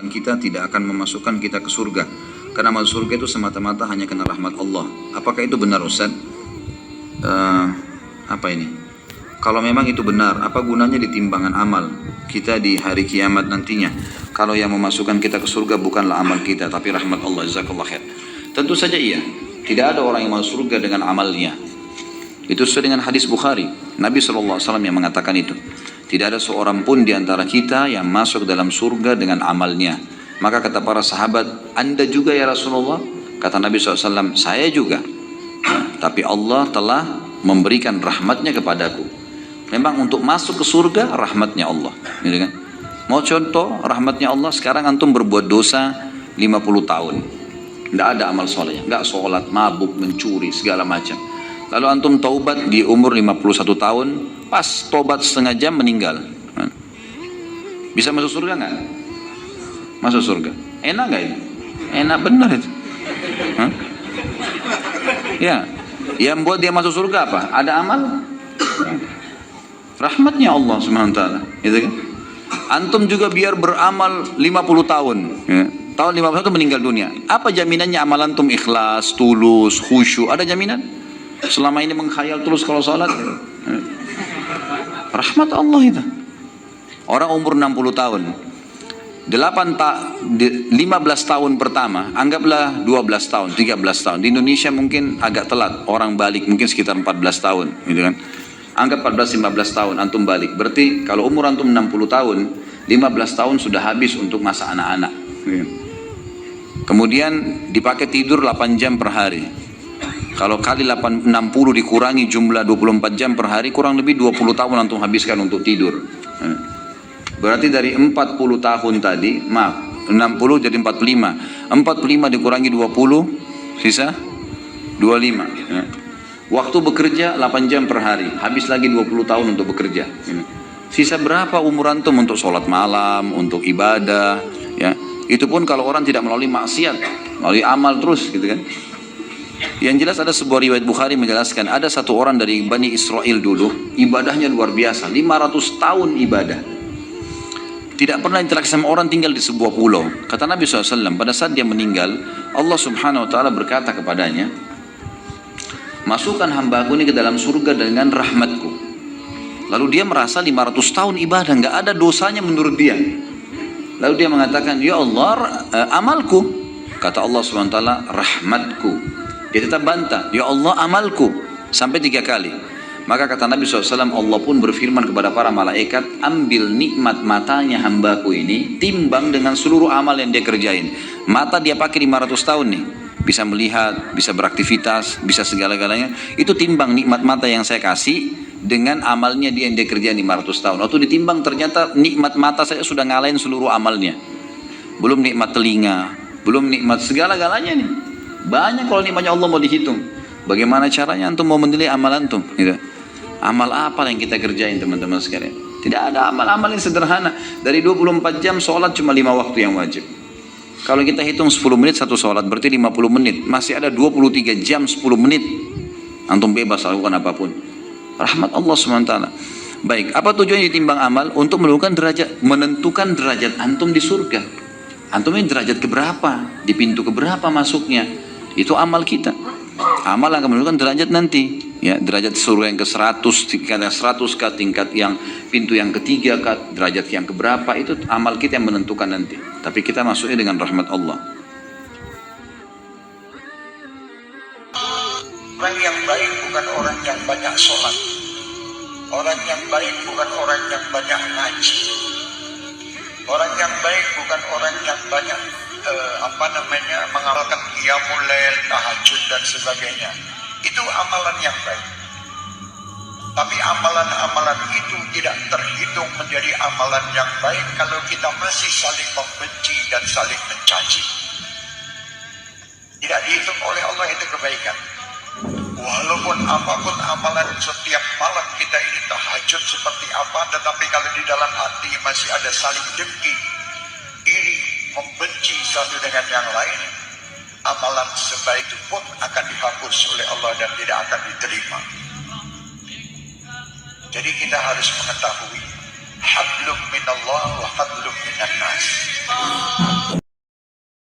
kita tidak akan memasukkan kita ke surga. Karena masuk surga itu semata-mata hanya karena rahmat Allah. Apakah itu benar, Ustaz? Apa ini? Kalau memang itu benar, apa gunanya di timbangan amal kita di hari kiamat nantinya? Kalau yang memasukkan kita ke surga bukanlah amal kita, tapi rahmat Allah. Jazakallah khair. Tentu saja iya. Tidak ada orang yang masuk surga dengan amalnya. Itu sesuai dengan hadis Bukhari. Nabi SAW yang mengatakan itu. Tidak ada seorang pun di antara kita yang masuk dalam surga dengan amalnya. Maka kata para sahabat, Anda juga ya Rasulullah? Kata Nabi SAW, saya juga. Tapi Allah telah memberikan rahmatnya kepadaku. Memang untuk masuk ke surga, rahmatnya Allah. Gitu kan? Mau contoh rahmatnya Allah, sekarang antum berbuat dosa 50 tahun. Tidak ada amal solehnya. Tidak sholat, mabuk, mencuri, segala macam. Lalu antum taubat di umur 51 tahun, pas taubat setengah jam meninggal. Bisa masuk surga nggak? Masuk surga. Enak nggak ini? Enak benar itu. Ya, yang buat dia masuk surga apa? Ada amal? Rahmatnya Allah SWT. Gitu kan? Antum juga biar beramal 50 tahun. Ya. Tahun 50 tahun meninggal dunia. Apa jaminannya amal antum ikhlas, tulus, khusyuk? Ada jaminan? Selama ini menghayal terus kalau sholat. Rahmat Allah itu. Orang umur 60 tahun. 15 tahun pertama, anggaplah 12 tahun, 13 tahun. Di Indonesia mungkin agak telat, orang balik mungkin sekitar 14 tahun, gitu kan. Anggap 14-15 tahun antum balik. Berarti kalau umur antum 60 tahun, 15 tahun sudah habis untuk masa anak-anak. Gitu. Kemudian dipakai tidur 8 jam per hari. Kalau kali 60 dikurangi jumlah 24 jam per hari, kurang lebih 20 tahun antum habiskan untuk tidur. Berarti dari 40 tahun tadi, maaf, 60 jadi 45. 45 dikurangi 20, sisa 25. Ya. Waktu bekerja 8 jam per hari, habis lagi 20 tahun untuk bekerja. Ya. Sisa berapa umur antum untuk sholat malam, untuk ibadah, ya. Itu pun kalau orang tidak melalui maksiat, melalui amal terus, gitu kan. Yang jelas ada sebuah riwayat Bukhari menjelaskan, ada satu orang dari Bani Israel dulu, ibadahnya luar biasa, 500 tahun ibadah. Tidak pernah interaksi sama orang, tinggal di sebuah pulau. Kata Nabi SAW, pada saat dia meninggal, Allah Subhanahu Wa Taala berkata kepadanya, masukkan hambaku ini ke dalam surga dengan rahmatku. Lalu dia merasa 500 tahun ibadah, nggak ada dosanya menurut dia. Lalu dia mengatakan, ya Allah, amalku. Kata Allah Subhanahu Wa Taala, rahmatku. Dia tetap bantah, ya Allah, amalku. Sampai 3 kali. Maka kata Nabi SAW, Allah pun berfirman kepada para malaikat, ambil nikmat matanya hambaku ini, timbang dengan seluruh amal yang dia kerjain. Mata dia pakai 500 tahun nih, bisa melihat, bisa beraktivitas, bisa segala-galanya. Itu timbang nikmat mata yang saya kasih dengan amalnya dia yang dia kerjain 500 tahun. Waktu ditimbang ternyata nikmat mata saya sudah ngalahin seluruh amalnya. Belum nikmat telinga, belum nikmat segala-galanya nih. Banyak kalau nikmatnya Allah mau dihitung. Bagaimana caranya antum mau menilai amal antum? Gitu. Amal apa yang kita kerjain teman-teman sekalian? Tidak ada amal-amal yang sederhana. Dari 24 jam sholat cuma 5 waktu yang wajib. Kalau kita hitung 10 menit satu sholat berarti 50 menit. Masih ada 23 jam 10 menit. Antum bebas lakukan apapun. Rahmat Allah SWT. Baik, apa tujuannya ditimbang amal? Untuk menentukan derajat antum di surga. Antum ini derajat keberapa? Di pintu keberapa masuknya? Itu amal kita. Amal akan menentukan derajat nanti. Ya, derajat surga yang ke-100, tingkat yang 100 kah, tingkat yang pintu yang ketiga kah, derajat yang keberapa, itu amal kita yang menentukan nanti. Tapi kita masuknya dengan rahmat Allah. Orang yang baik bukan orang yang banyak sholat. Orang yang baik bukan orang yang banyak ngaji. Orang yang baik bukan orang yang banyak mengamalkan qiyamul lail, tahajud dan sebagainya. Itu amalan yang baik. Tapi amalan-amalan itu tidak terhitung menjadi amalan yang baik kalau kita masih saling membenci dan saling mencaci. Tidak dihitung oleh Allah itu kebaikan. Walaupun apapun amalan setiap malam kita ini tahajud seperti apa, tetapi kalau di dalam hati masih ada saling dengki, iri, membenci satu dengan yang lain, amalan sebaik itu pun akan dihapus oleh Allah dan tidak akan diterima. Jadi kita harus mengetahui